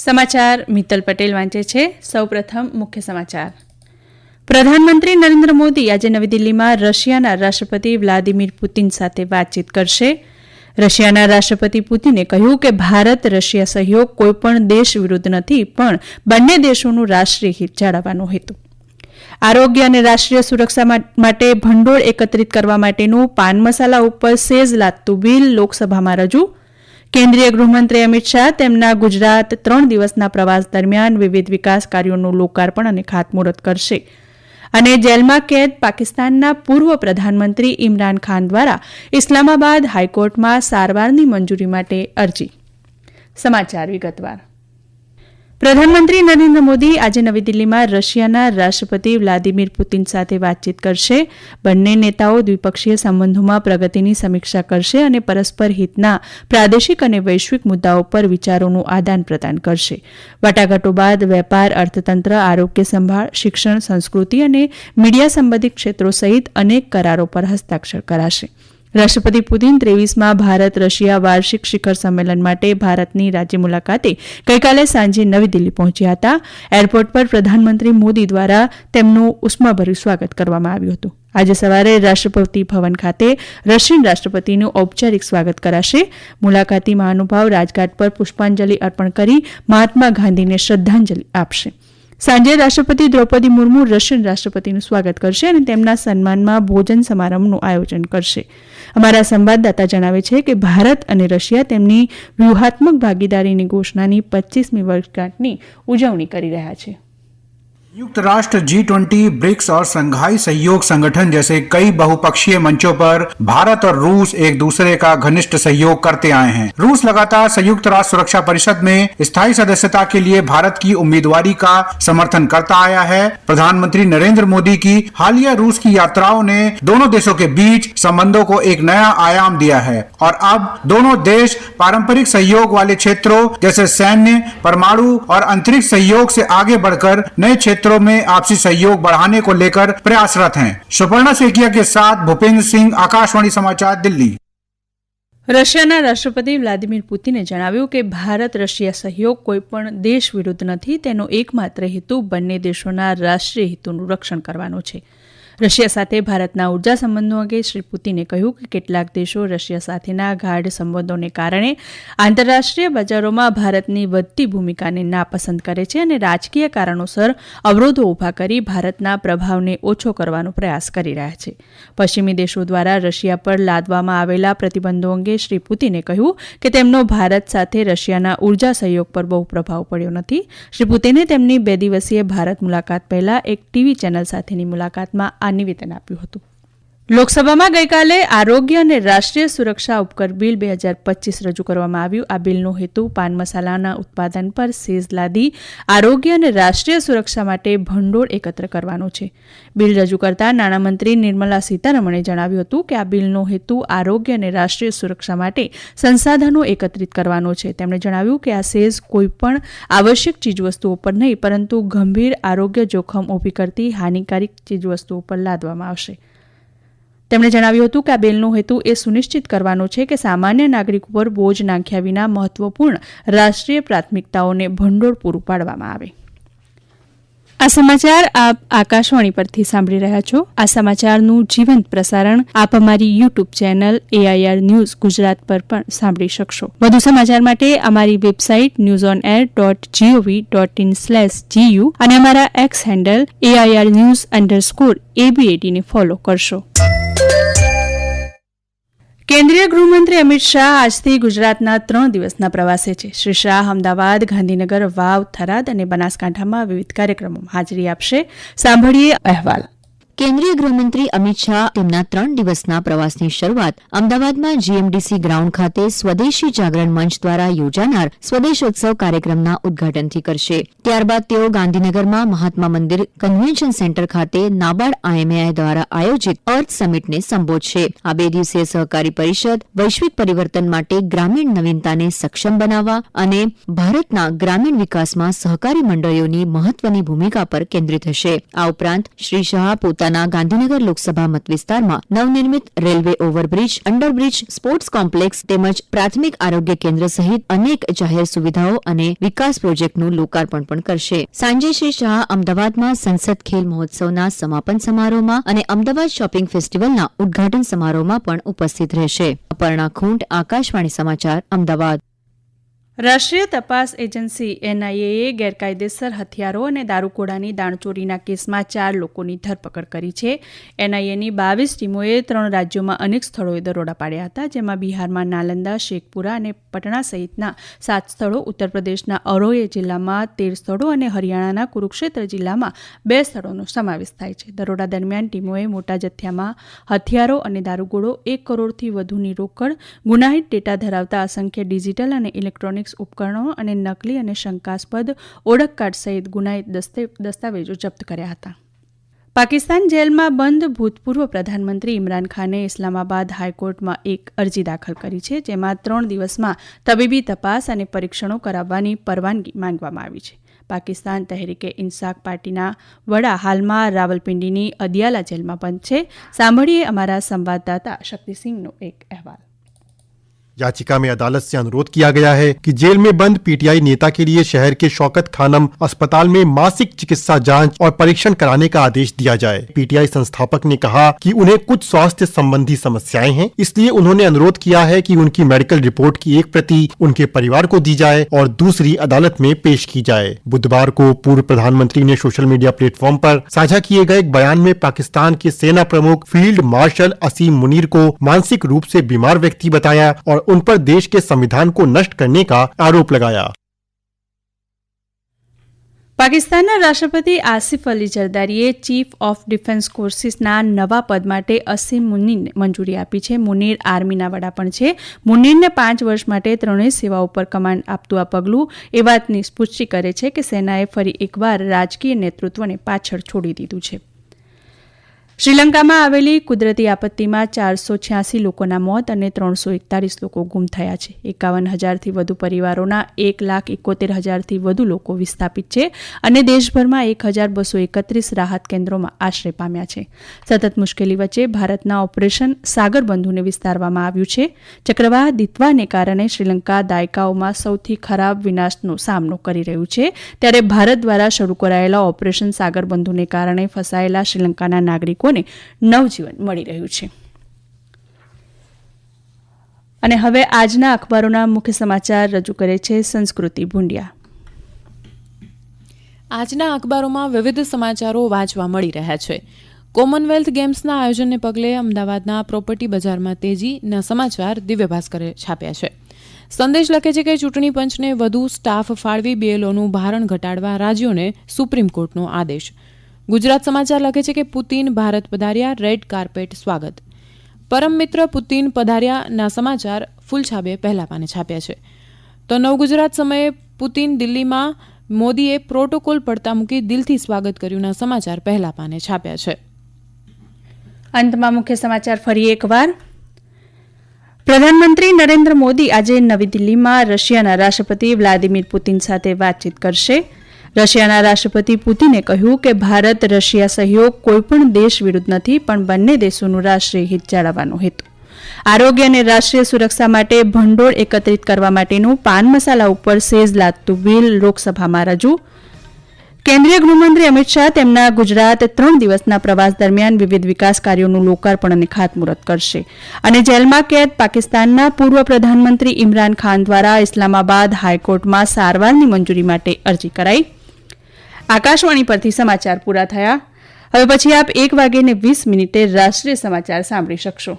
સમાચાર મિત્તલ પટેલ વાંચે છે. સૌપ્રથમ મુખ્ય સમાચાર. પ્રધાનમંત્રી નરેન્દ્ર મોદી આજે નવી દિલ્હીમાં રશિયાના રાષ્ટ્રપતિ વ્લાદિમીર પુતિન સાથે વાતચીત કરશે. રશિયાના રાષ્ટ્રપતિ પુતિને કહ્યું કે ભારત રશિયા સહયોગ કોઈપણ દેશ વિરુદ્ધ નથી, પણ બંને દેશોનું રાષ્ટ્રીય હિત જાળવવાનો હેતુ. આરોગ્ય અને રાષ્ટ્રીય સુરક્ષા માટે ભંડોળ એકત્રિત કરવા માટેનું પાન મસાલા ઉપર સેઝ લાદતું બિલ લોકસભામાં રજૂ. કેન્દ્રીય ગૃહમંત્રી અમિત શાહ તેમના ગુજરાત 3 દિવસના પ્રવાસ દરમિયાન વિવિધ વિકાસ કાર્યોનું લોકાર્પણ અને ખાતમુહૂર્ત કરશે. અને જેલમાં કેદ પાકિસ્તાનના પૂર્વ પ્રધાનમંત્રી ઇમરાન ખાન દ્વારા ઇસ્લામાબાદ હાઈકોર્ટમાં સારવારની મંજૂરી માટે અરજી. સમાચાર વિગતવાર. પ્રધાનમંત્રી નરેન્દ્ર મોદી આજે નવી દિલ્હીમાં રશિયાના રાષ્ટ્રપતિ વ્લાદિમીર પુતિન સાથે વાતચીત કરશે. બંને નેતાઓ દ્વિપક્ષીય સંબંધોમાં પ્રગતિની સમીક્ષા કરશે અને પરસ્પર હિતના પ્રાદેશિક અને વૈશ્વિક મુદ્દાઓ પર વિચારોનું આદાન પ્રદાન કરશે. વાટાઘાટો બાદ વેપાર, અર્થતંત્ર, આરોગ્ય સંભાળ, શિક્ષણ, સંસ્કૃતિ અને મીડિયા સંબંધિત ક્ષેત્રો સહિત અનેક કરારો પર હસ્તાક્ષર કરાશે. રાષ્ટ્રપતિ પુતિન 23માં ભારત રશિયા વાર્ષિક શિખર સંમેલન માટે ભારતની રાજ્ય મુલાકાતે ગઈકાલે સાંજે નવી દિલ્હી પહોંચ્યા હતા. એરપોર્ટ પર પ્રધાનમંત્રી મોદી દ્વારા તેમનું ઉષ્માભર્યું સ્વાગત કરવામાં આવ્યું હતું. આજે સવારે રાષ્ટ્રપતિ ભવન ખાતે રશિયન રાષ્ટ્રપતિનું ઔપચારિક સ્વાગત કરાશે. મુલાકાતી મહાનુભાવ રાજઘાટ પર પુષ્પાંજલિ અર્પણ કરી મહાત્મા ગાંધીને શ્રદ્ધાંજલિ આપશે. સાંજે રાષ્ટ્રપતિ દ્રૌપદી મુર્મુ રશિયન રાષ્ટ્રપતિનું સ્વાગત કરશે અને તેમના સન્માનમાં ભોજન સમારંભનું આયોજન કરશે. અમારા સંવાદદાતા જણાવે છે કે ભારત અને રશિયા તેમની વ્યૂહાત્મક ભાગીદારીની ઘોષણાની 25મી વર્ષગાંઠની ઉજવણી કરી રહ્યા છે. संयुक्त राष्ट्र G20, ब्रिक्स और संघाई सहयोग संगठन जैसे कई बहुपक्षीय मंचों पर भारत और रूस एक दूसरे का घनिष्ठ सहयोग करते आए हैं. रूस लगातार संयुक्त राष्ट्र सुरक्षा परिषद में स्थायी सदस्यता के लिए भारत की उम्मीदवारी का समर्थन करता आया है. प्रधानमंत्री नरेंद्र मोदी की हालिया रूस की यात्राओं ने दोनों देशों के बीच संबंधों को एक नया आयाम दिया है और अब दोनों देश पारंपरिक सहयोग वाले क्षेत्रों जैसे सैन्य, परमाणु और अंतरिक्ष सहयोग से आगे बढ़कर नए क्षेत्रों में आपसी सहयोग बढ़ाने को लेकर प्रयासरत हैं. सुपर्णा सेकिया के साथ भूपेंद्र सिंह, आकाशवाणी समाचार, दिल्ही. રશિયાના રાષ્ટ્રપતિ વ્લાદિમીર પુતિને જણાવ્યું કે ભારત રશિયા સહયોગ કોઈપણ દેશ વિરુદ્ધ નથી. તેનો એકમાત્ર હેતુ બંને દેશોના રાષ્ટ્રીય હિતોનું રક્ષણ કરવાનો છે. રશિયા સાથે ભારતના ઉર્જા સંબંધો અંગે શ્રી પુતિને કહ્યું કે કેટલાક દેશો રશિયા સાથેના ગાઢ સંબંધોને કારણે આંતરરાષ્ટ્રીય બજારોમાં ભારતની વધતી ભૂમિકાને નાપસંદ કરે છે અને રાજકીય કારણોસર અવરોધો ઊભા કરી ભારતના પ્રભાવને ઓછો કરવાનો પ્રયાસ કરી રહ્યા છે. પશ્ચિમી દેશો દ્વારા રશિયા પર લાદવામાં આવેલા પ્રતિબંધો અંગે શ્રી પુતિને કહ્યું કે તેમનો ભારત સાથે રશિયાના ઉર્જા સહયોગ પર બહુ પ્રભાવ પડ્યો નથી. શ્રી પુતિને તેમની 2 દિવસીય ભારત મુલાકાત પહેલા એક ટીવી ચેનલ સાથેની મુલાકાતમાં આ નિવેદન આપ્યું હતું. લોકસભામાં ગઈકાલે આરોગ્ય અને રાષ્ટ્રીય સુરક્ષા ઉપકર બિલ 2025 રજૂ કરવામાં આવ્યું. આ બિલનો હેતુ પાન મસાલાના ઉત્પાદન પર સેઝ લાદી આરોગ્ય અને રાષ્ટ્રીય સુરક્ષા માટે ભંડોળ એકત્ર કરવાનો છે. બિલ રજૂ કરતા નાણામંત્રી નિર્મલા સીતારમણે જણાવ્યું હતું કે આ બિલનો હેતુ આરોગ્ય અને રાષ્ટ્રીય સુરક્ષા માટે સંસાધનો એકત્રિત કરવાનો છે. તેમણે જણાવ્યું કે આ સેઝ કોઈપણ આવશ્યક ચીજવસ્તુઓ પર નહીં, પરંતુ ગંભીર આરોગ્ય જોખમ ઊભી કરતી હાનિકારક ચીજવસ્તુઓ પર લાદવામાં આવશે. તેમણે જણાવ્યું હતું કે આ બિલનો હેતુ એ સુનિશ્ચિત કરવાનો છે કે સામાન્ય નાગરિકો પર બોજ નાખ્યા વિના મહત્વપૂર્ણ રાષ્ટ્રીય પ્રાથમિકતાઓને ભંડોળ પૂરું પાડવામાં આવે. આ સમાચાર આપ આકાશવાણી પરથી સાંભળી રહ્યા છો. આ સમાચારનું જીવંત પ્રસારણ આપ અમારી YouTube channel AIR news Gujarat પર પણ સાંભળી શકશો. વધુ સમાચાર માટે અમારી વેબસાઇટ newsonair.gov.in/gu અને અમારા એક્સ હેન્ડલ AIR_news_ABAD ને ફોલો કરશો. કેન્દ્રીય ગૃહમંત્રી અમિત શાહ આજથી ગુજરાતના 3 દિવસના પ્રવાસે છે. શ્રી શાહ અમદાવાદ, ગાંધીનગર, વાવ, થરાદ અને બનાસકાંઠામાં વિવિધ કાર્યક્રમોમાં હાજરી આપશે. સાંભળીએ અહેવાલ. કેન્દ્રીય ગૃહમંત્રી અમિત શાહ તેમના 3 દિવસના પ્રવાસની શરૂઆત અમદાવાદમાં GMDC ગ્રાઉન્ડ ખાતે સ્વદેશી જાગરણ મંચ દ્વારા યોજાનાર સ્વદેશોત્સવ કાર્યક્રમના ઉદઘાટનથી કરશે. ત્યારબાદ તેઓ ગાંધીનગરમાં મહાત્મા મંદિર કન્વેન્શન સેન્ટર ખાતે નાબાર્ડ IMAI દ્વારા આયોજિત અર્થ સમિટને સંબોધશે. આ 2 દિવસીય સહકારી પરિષદ વૈશ્વિક પરિવર્તન માટે ગ્રામીણ નવીનતાને સક્ષમ બનાવવા અને ભારતના ગ્રામીણ વિકાસમાં સહકારી મંડળીઓની મહત્વની ભૂમિકા પર કેન્દ્રિત હશે. આ ઉપરાંત શ્રી શાહ પોતાના જિલ્લાના ગાંધીનગર લોકસભા મતવિસ્તારમાં નવનિર્મિત railway overbridge, underbridge, sports complex તેમજ પ્રાથમિક આરોગ્ય કેન્દ્ર સહિત અનેક જાહેર સુવિધાઓ અને વિકાસ પ્રોજેક્ટનું લોકાર્પણ પણ કરશે. સાંજે શ્રી શાહ અમદાવાદમાં સંસદ ખેલ મહોત્સવના સમાપન સમારોહમાં અને અમદાવાદ શોપિંગ ફેસ્ટિવલના ઉદઘાટન સમારોહમાં પણ ઉપસ્થિત રહેશે. અપર્ણા ખૂંટ, આકાશવાણી સમાચાર, અમદાવાદ. રાષ્ટ્રીય તપાસ એજન્સી એનઆઈએએ ગેરકાયદેસર હથિયારો અને દારૂગોળાની દાણચોરીના કેસમાં 4 લોકોની ધરપકડ કરી છે. એનઆઈએની 22 ટીમોએ 3 રાજ્યોમાં અનેક સ્થળોએ દરોડા પાડ્યા હતા, જેમાં બિહારમાં નાલંદા, શેખપુરા અને પટણા સહિતના 7 સ્થળો, ઉત્તર પ્રદેશના અરોય જિલ્લામાં 13 સ્થળો અને હરિયાણાના કુરુક્ષેત્ર જિલ્લામાં 2 સ્થળોનો સમાવેશ થાય છે. દરોડા દરમિયાન ટીમોએ મોટા જથ્થામાં હથિયારો અને દારૂગોળો, 1 કરોડથી વધુની રોકડ, ગુનાહિત ડેટા ધરાવતા અસંખ્ય ડિજિટલ અને ઇલેક્ટ્રોનિક ઉપકરણો અને નકલી અને શંકાસ્પદ ઓળખ કાર્ડ સહિત ગુનાહિત દસ્તાવેજો જપ્ત કર્યા હતા. પાકિસ્તાન જેલમાં બંધ ભૂતપૂર્વ પ્રધાનમંત્રી ઇમરાન ખાને ઇસ્લામાબાદ હાઈકોર્ટમાં એક અરજી દાખલ કરી છે, જેમાં 3 દિવસમાં તબીબી તપાસ અને પરીક્ષણો કરાવવાની પરવાનગી માંગવામાં આવી છે. પાકિસ્તાન તહેરીકે ઇન્સાફ પાર્ટીના વડા હાલમાં રાવલપિંડીની અદિયાલા જેલમાં બંધ છે. સાંભળીએ અમારા સંવાદદાતા શક્તિસિંહનો એક અહેવાલ. याचिका में अदालत से अनुरोध किया गया है कि जेल में बंद पीटीआई नेता के लिए शहर के शौकत खानम अस्पताल में मासिक चिकित्सा जांच और परीक्षण कराने का आदेश दिया जाए. पीटीआई संस्थापक ने कहा कि उन्हें कुछ स्वास्थ्य संबंधी समस्याएं हैं, इसलिए उन्होंने अनुरोध किया है कि उनकी मेडिकल रिपोर्ट की एक प्रति उनके परिवार को दी जाए और दूसरी अदालत में पेश की जाए. बुधवार को पूर्व प्रधानमंत्री ने सोशल मीडिया प्लेटफॉर्म पर साझा किए गए एक बयान में पाकिस्तान के सेना प्रमुख फील्ड मार्शल असीम मुनीर को मानसिक रूप से बीमार व्यक्ति बताया और उन पर देश के संविधान को नष्ट करने का आरोप लगाया. પાકિસ્તાનના રાષ્ટ્રપતિ આસિફ અલી જરદારીએ ચીફ ઓફ ડિફેન્સ કોર્સિસના નવા પદ માટે અસીમ મુનીરને મંજૂરી આપી છે. મુનીર આર્મીના વડા પણ છે. મુનીરને 5 વર્ષ માટે ત્રણેય સેવાઓ પર કમાન્ડ આપતું આ પગલું એ વાતની પુષ્ટિ કરે છે કે સેનાએ ફરી એકવાર રાજકીય નેતૃત્વને પાછળ છોડી દીધું છે. શ્રીલંકામાં આવેલી કુદરતી આપત્તિમાં 486 લોકોના મોત અને 341 લોકો ગુમ થયા છે. 51,000થી વધુ પરિવારોના 1,71,000થી વધુ લોકો વિસ્થાપિત છે અને દેશભરમાં 1,231 રાહત કેન્દ્રોમાં આશ્રય પામ્યા છે. સતત મુશ્કેલી વચ્ચે ભારતના ઓપરેશન સાગર બંધુને વિસ્તારવામાં આવ્યું છે. ચક્રવાત દિત્વાને કારણે શ્રીલંકા દાયકાઓમાં સૌથી ખરાબ વિનાશનો સામનો કરી રહ્યું છે, ત્યારે ભારત દ્વારા શરૂ કરાયેલા ઓપરેશન સાગર બંધુને કારણે ફસાયેલા શ્રીલંકાના નાગરિકો નવજીવન મળી રહ્યું છે. અને હવે આજના અખબારોના મુખ્ય સમાચાર રજૂ કરે છે સંસ્કૃતિ ભુંડિયા. આજના અખબારોમાં વિવિધ સમાચારો વાંચવા મળી રહ્યા છે. કોમનવેલ્થ ગેમ્સના આયોજનને પગલે અમદાવાદના પ્રોપર્ટી બજારમાં તેજીના સમાચાર દિવ્ય ભાસ્કરે છાપ્યા છે. સંદેશ લખે છે કે ચૂંટણી પંચને વધુ સ્ટાફ ફાળવી BLOનું ભારણ ઘટાડવા રાજ્યોને સુપ્રીમ કોર્ટનો આદેશ. ગુજરાત સમાચાર લખે છે કે પુતિન ભારત પધાર્યા, રેડ કાર્પેટ સ્વાગત. પરમ મિત્ર પુતિન પધાર્યાના સમાચાર ફૂલછાબે પહેલા પાને છાપ્યા છે. તો નવગુજરાત સમયે પુતિન દિલ્હીમાં, મોદીએ પ્રોટોકોલ પડતા મૂકી દિલથી સ્વાગત કર્યુંના સમાચાર પહેલા પાને છાપ્યા છે. અંતમાં મુખ્ય સમાચાર ફરી એકવાર. પ્રધાનમંત્રી નરેન્દ્ર મોદી આજે નવી દિલ્હીમાં રશિયાના રાષ્ટ્રપતિ વ્લાદિમીર પુતિન સાથે વાતચીત કરશે. રશિયાના રાષ્ટ્રપતિ પુતિને કહ્યું કે ભારત રશિયા સહયોગ કોઈપણ દેશ વિરુદ્ધ નથી, પણ બંને દેશોનું રાષ્ટ્રીય હિત જાળવવાનો હેતુ. આરોગ્ય અને રાષ્ટ્રીય સુરક્ષા માટે ભંડોળ એકત્રિત કરવા માટેનું પાન મસાલા ઉપર સેઝ લાદતું બિલ લોકસભામાં રજૂ. કેન્દ્રીય ગૃહમંત્રી અમિત શાહ તેમના ગુજરાત 3 દિવસના પ્રવાસ દરમિયાન વિવિધ વિકાસ કાર્યોનું લોકાર્પણ અને ખાતમુહૂર્ત કરશે. અને જેલમાં કેદ પાકિસ્તાનના પૂર્વ પ્રધાનમંત્રી ઇમરાન ખાન દ્વારા ઇસ્લામાબાદ હાઈકોર્ટમાં સારવારની મંજૂરી માટે અરજી કરાઈ. આકાશવાણી પરથી સમાચાર પૂરા થયા. હવે પછી આપ 1:20 રાષ્ટ્રીય સમાચાર સાંભળી શકશો.